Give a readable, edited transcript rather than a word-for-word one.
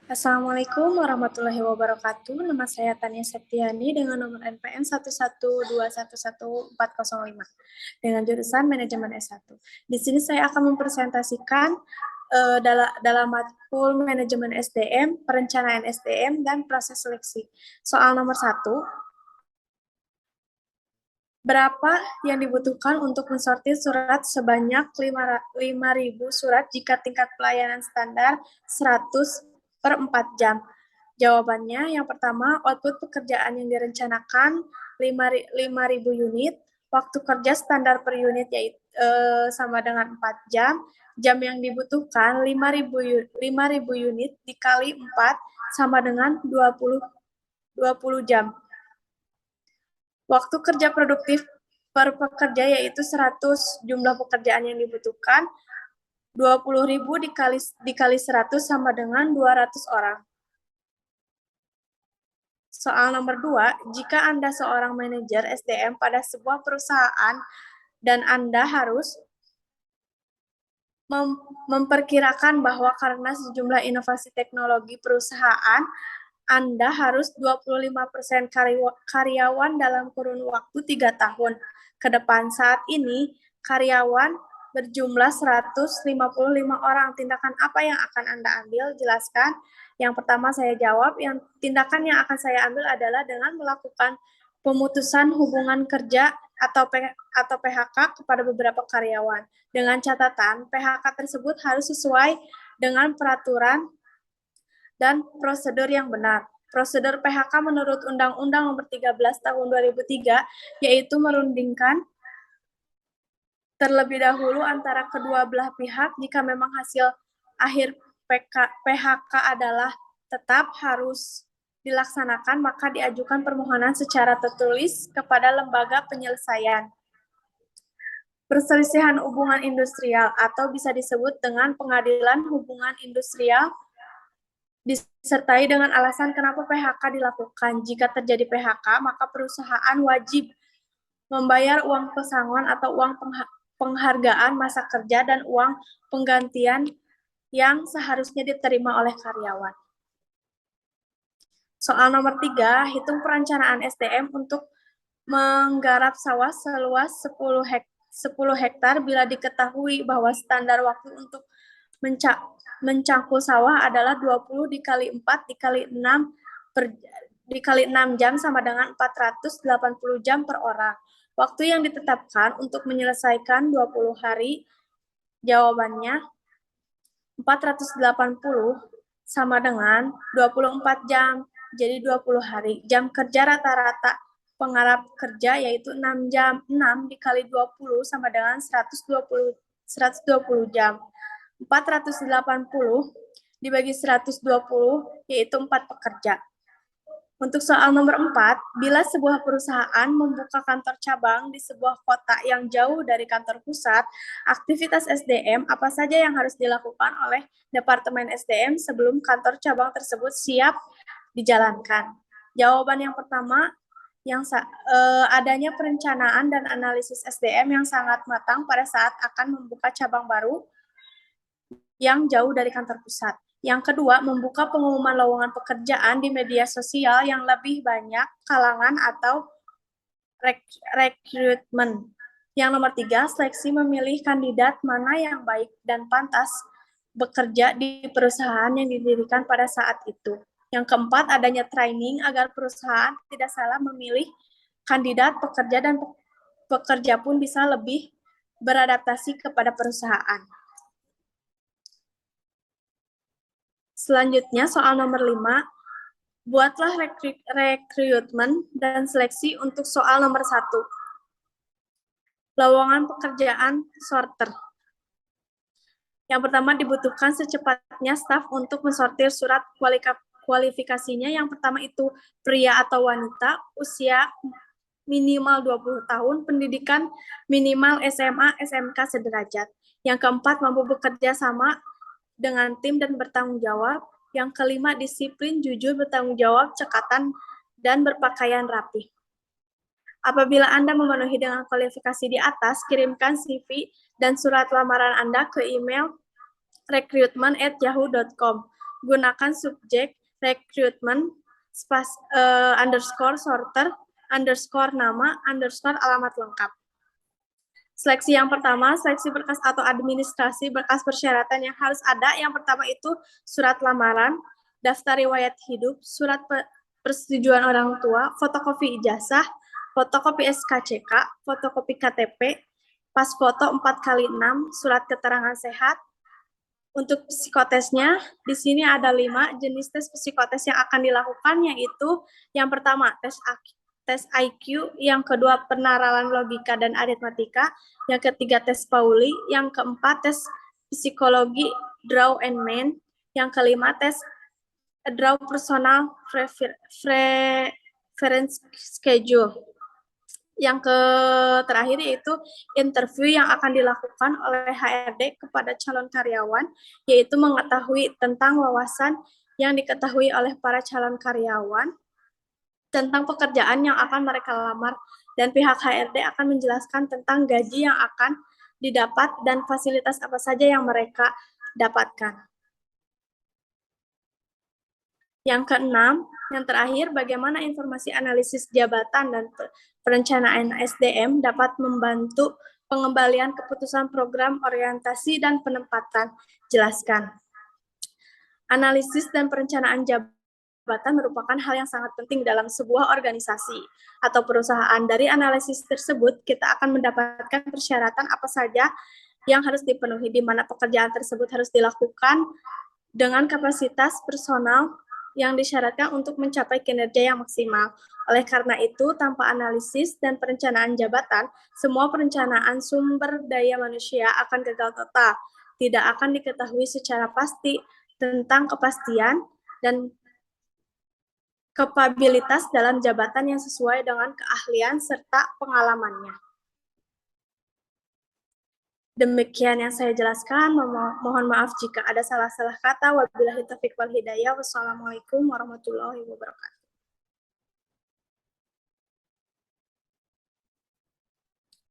Assalamualaikum warahmatullahi wabarakatuh. Nama saya Tania Septiani dengan nomor NPM 112111405 dengan jurusan Manajemen S1. Di sini saya akan mempresentasikan dalam matkul Manajemen SDM, Perencanaan SDM, dan Proses Seleksi. Soal nomor 1, berapa yang dibutuhkan untuk mensortir surat sebanyak 5.000 surat jika tingkat pelayanan standar 100/4 jam? Jawabannya, yang pertama, output pekerjaan yang direncanakan 5.000 unit, waktu kerja standar per unit yaitu sama dengan 4 jam, jam yang dibutuhkan 5.000 unit dikali 4 sama dengan 20 jam. Waktu kerja produktif per pekerja yaitu 100 jumlah pekerjaan yang dibutuhkan, 20.000 dikali 100 sama dengan 200 orang. Soal nomor 2, jika Anda seorang manajer SDM pada sebuah perusahaan dan Anda harus memperkirakan bahwa karena sejumlah inovasi teknologi perusahaan, Anda harus 25% karyawan dalam kurun waktu 3 tahun ke depan. Saat ini, karyawan berjumlah 155 orang. Tindakan apa yang akan Anda ambil? Jelaskan. Yang pertama saya jawab, tindakan yang akan saya ambil adalah dengan melakukan pemutusan hubungan kerja atau PHK kepada beberapa karyawan. Dengan catatan, PHK tersebut harus sesuai dengan peraturan dan prosedur yang benar. Prosedur PHK menurut Undang-Undang Nomor 13 Tahun 2003 yaitu merundingkan terlebih dahulu antara kedua belah pihak. Jika memang hasil akhir PHK adalah tetap harus dilaksanakan, maka diajukan permohonan secara tertulis kepada lembaga penyelesaian perselisihan hubungan industrial atau bisa disebut dengan pengadilan hubungan industrial, disertai dengan alasan kenapa PHK dilakukan. Jika terjadi PHK, maka perusahaan wajib membayar uang pesangon atau uang penghargaan masa kerja dan uang penggantian yang seharusnya diterima oleh karyawan. Soal nomor 3, hitung perencanaan SDM untuk menggarap sawah seluas 10 hektar bila diketahui bahwa standar waktu untuk mencangkul sawah adalah 20 dikali 4 dikali 6 jam sama dengan 480 jam per orang. Waktu yang ditetapkan untuk menyelesaikan 20 hari, jawabannya 480 sama dengan 24 jam, jadi 20 hari. Jam kerja rata-rata penggarap kerja yaitu 6 jam. 6 dikali 20 sama dengan 120 jam. 480 dibagi 120 yaitu 4 pekerja. Untuk soal nomor 4, bila sebuah perusahaan membuka kantor cabang di sebuah kota yang jauh dari kantor pusat, aktivitas SDM apa saja yang harus dilakukan oleh Departemen SDM sebelum kantor cabang tersebut siap dijalankan? Jawaban yang pertama, adanya perencanaan dan analisis SDM yang sangat matang pada saat akan membuka cabang baru yang jauh dari kantor pusat. Yang kedua, membuka pengumuman lowongan pekerjaan di media sosial yang lebih banyak kalangan atau rekrutmen. Yang nomor 3, seleksi memilih kandidat mana yang baik dan pantas bekerja di perusahaan yang didirikan pada saat itu. Yang keempat, adanya training agar perusahaan tidak salah memilih kandidat pekerja dan pekerja pun bisa lebih beradaptasi kepada perusahaan. Selanjutnya, soal nomor 5, buatlah rekrutmen dan seleksi untuk soal nomor 1. Lowongan pekerjaan sorter. Yang pertama, dibutuhkan secepatnya staf untuk mensortir surat kualifikasinya. Yang pertama itu pria atau wanita, usia minimal 20 tahun, pendidikan minimal SMA, SMK sederajat. Yang keempat, mampu bekerja sama dengan tim dan bertanggung jawab. Yang kelima, disiplin, jujur, bertanggung jawab, cekatan, dan berpakaian rapi. Apabila Anda memenuhi dengan kualifikasi di atas, kirimkan CV dan surat lamaran Anda ke email recruitment@yahoo.com. Gunakan subjek recruitment underscore sorter underscore nama underscore alamat lengkap. Seleksi yang pertama, seleksi berkas atau administrasi berkas persyaratan yang harus ada. Yang pertama itu surat lamaran, daftar riwayat hidup, surat persetujuan orang tua, fotokopi ijazah, fotokopi SKCK, fotokopi KTP, pas foto 4x6, surat keterangan sehat. Untuk psikotesnya, di sini ada 5 jenis tes psikotes yang akan dilakukan, yaitu yang pertama tes IQ, yang kedua peneralan logika dan aritmatika, yang ketiga tes Pauli, yang keempat tes psikologi draw and man, yang kelima tes draw personal preference schedule. Yang terakhir yaitu interview yang akan dilakukan oleh HRD kepada calon karyawan, yaitu mengetahui tentang wawasan yang diketahui oleh para calon karyawan tentang pekerjaan yang akan mereka lamar, dan pihak HRD akan menjelaskan tentang gaji yang akan didapat dan fasilitas apa saja yang mereka dapatkan. Yang keenam, yang terakhir, bagaimana informasi analisis jabatan dan perencanaan SDM dapat membantu pengembalian keputusan program orientasi dan penempatan. Jelaskan. Analisis dan perencanaan jabatan merupakan hal yang sangat penting dalam sebuah organisasi atau perusahaan. Dari analisis tersebut, kita akan mendapatkan persyaratan apa saja yang harus dipenuhi, di mana pekerjaan tersebut harus dilakukan dengan kapasitas personal yang disyaratkan untuk mencapai kinerja yang maksimal. Oleh karena itu, tanpa analisis dan perencanaan jabatan, semua perencanaan sumber daya manusia akan gagal total. Tidak akan diketahui secara pasti tentang kepastian dan kapabilitas dalam jabatan yang sesuai dengan keahlian serta pengalamannya. Demikian yang saya jelaskan. Mohon maaf jika ada salah-salah kata. Wabillahi taufiq wal hidayah. Wassalamualaikum warahmatullahi wabarakatuh.